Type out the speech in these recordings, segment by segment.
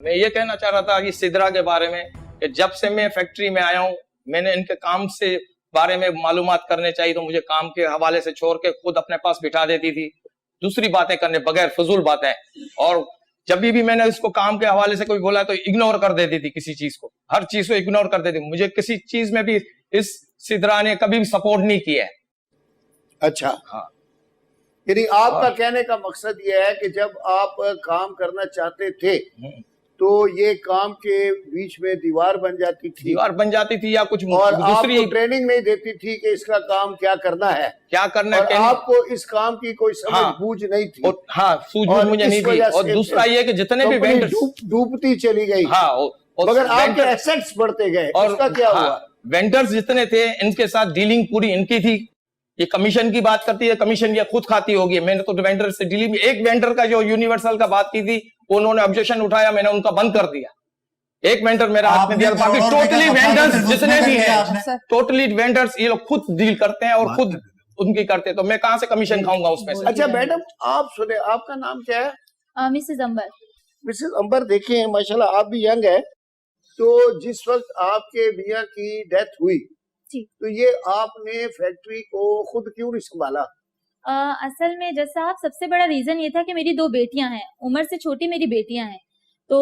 मैं ये कहना चाह रहा था कि सिद्रा के बारे में कि जब से मैं फैक्ट्री में आया हूँ, मैंने इनके काम से बारे में मालूमात करने चाहिए तो मुझे काम के हवाले से छोड़ के खुद अपने पास बिठा देती थी, दूसरी बातें करने बगैर, फजूल बातें। और जब भी मैंने इसको काम के हवाले से कोई बोला तो इग्नोर कर देती थी, किसी चीज को, हर चीज को इग्नोर कर देती। मुझे किसी चीज में भी इस सिद्रा ने कभी भी सपोर्ट नहीं किया है। अच्छा, हाँ, यानी आपका कहने का मकसद ये है कि जब आप काम करना चाहते थे तो ये काम के बीच में दीवार बन जाती थी, दीवार बन जाती थी या कुछ और दूसरी आपको ट्रेनिंग नहीं देती थी कि इसका काम क्या करना है, क्या करना और है, आपको इस काम की कोई समझ हाँ, बूझ नहीं थी। हाँ, सूझबूझ मुझे नहीं थी। और दूसरा ये कि जितने भी वेंडर्स डूबती चली गई, हाँ, मगर आपके एसेट्स बढ़ते गए, और उसका क्या हाँ, हुआ? वेंडर्स जितने थे इनके साथ डीलिंग पूरी इनकी थी। ये कमीशन की बात करती है, कमीशन ये खुद खाती होगी। मैंने तो वेंडर से डीलिंग, एक वेंडर का जो यूनिवर्सल का बात की थी उन्होंने ऑब्जेक्शन उठाया, मैंने उनका बंद कर दिया। एक वेंडर मेरा हाथ में दिया, बाकी टोटली वेंडर्स जितने भी हैं, टोटली वेंडर्स ये लोग खुद डील करते हैं और खुद उनकी करते हैं, तो मैं कहां से कमीशन खाऊंगा उसमें से। अच्छा मैडम, आप सुने, आपका नाम क्या है? मिसेस अंबर। मिसेस अंबर, देखिए माशाल्लाह आप भी यंग है, तो जिस वक्त आपके मियां की डेथ हुई जी, तो ये आपने फैक्ट्री को खुद क्यों नहीं संभाला? असल में जज साहब, सबसे बड़ा रीजन ये था कि मेरी 2 बेटियां हैं, उम्र से छोटी मेरी बेटियां हैं, तो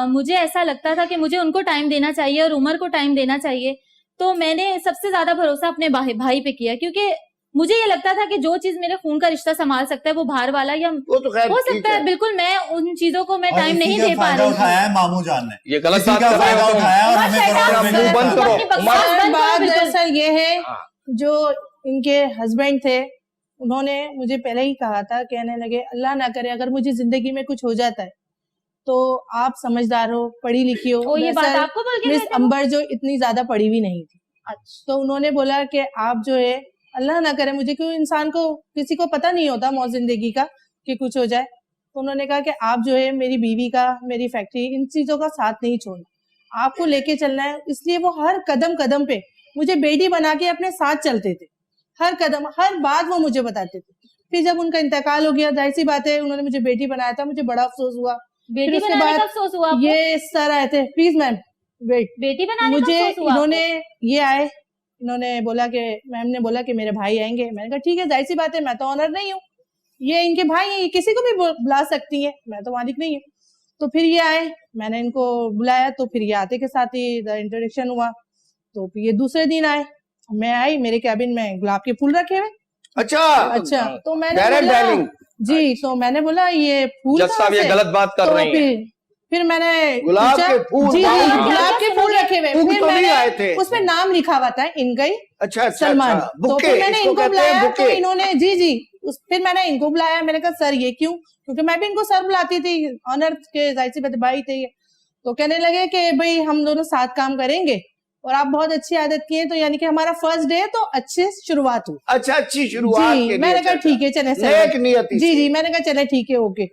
मुझे ऐसा लगता था कि मुझे उनको टाइम देना चाहिए और उमर को टाइम देना चाहिए। तो मैंने सबसे ज्यादा भरोसा अपने भाई पे किया, क्योंकि मुझे ये लगता था कि जो चीज मेरे खून का रिश्ता संभाल सकता है वो बाहर वाला या वो तो खैर हो ठीक सकता है। बिल्कुल, मैं उन चीजों को मैं टाइम नहीं दे पा रही हूँ। उठाया है मामू जान ने, ये गलत इसी बात का कर रहे फायदा हो तुम। उठाया और हमें करोड़ों मुंह बंद करो। बात दरअसल ये है, हाँ। जो इनके हस्बैंड थे उन्होंने मुझे पहले ही कहा था, कहने लगे अल्लाह ना करे अगर मुझे जिंदगी में कुछ हो जाता है तो आप समझदार हो, पढ़ी लिखी हो। वो ये बात दरअसल आपको बोल के मिस गए थे वो? अंबर जो इतनी ज्यादा पढ़ी हुई नहीं थी, अच्छा, तो उन्होंने बोला कि आप जो है अल्लाह ना करे, मुझे क्यों, इंसान को किसी को पता नहीं होता मौत जिंदगी का कि कुछ हो जाए, तो उन्होंने कहा कि आप जो है मेरी बीवी का, मेरी फैक्ट्री, इन चीजों का साथ नहीं छोड़ना, आपको लेके चलना है। इसलिए वो हर कदम कदम पे मुझे बेटी बना के अपने साथ चलते थे, हर कदम हर बात वो मुझे बताते थे। फिर जब उनका इंतकाल हो गया, जाहिर सी बात है उन्होंने मुझे बेटी बनाया था, मुझे बड़ा अफसोस हुआ। बेटी उसके बनाने बाद का अफसोस हुआ आपको? ये सर आए थे, प्लीज मैम वेट, बेटी बनाने का मुझे अफसोस हुआ इन्होंने ये आए, इन्होंने बोला कि मैम ने बोला कि मेरे भाई आएंगे। मैंने कहा ठीक है, जाहिर सी बात है, मैं तो ऑनर नहीं हूँ, ये इनके भाई हैं, ये किसी को भी बुला सकती है, मैं तो मालिक नहीं हूँ। तो फिर ये आए, मैंने इनको बुलाया, तो फिर ये आते के साथ ही इंट्रोडक्शन हुआ। तो फिर ये दूसरे दिन आए, मैं आई, मेरे कैबिन में गुलाब के फूल रखे हुए। अच्छा, तो मैंने बोला जी, तो मैंने बोला ये फूल जज साहब ये गलत बात कर रही हैं। फिर मैंने गुलाब के फूल, जी गुलाब के फूल रखे हुए, फूल फिर तो नहीं आए मैंने थे। उसमें नाम लिखा हुआ था इनका ही, अच्छा, सलमान। तो फिर मैंने इसको इनको कहते हैं बुलाया, तो बुके। इन्होंने जी फिर मैंने इनको बुलाया, मैंने कहा सर ये क्यों, क्योंकि मैं भी इनको सर बुलाती थी, ऑनर के जाहिर सी बात भाई थे ये। तो कहने लगे कि भाई हम दोनों साथ काम करेंगे और आप बहुत अच्छी आदत की है, तो यानी कि हमारा फर्स्ट डे तो अच्छे शुरुआत हुई। अच्छा, अच्छी शुरुआत जी, के लिए, मैंने कहा अच्छा, ठीक है चले नेक नियति जी से। जी, मैंने कहा चले ठीक है ओके।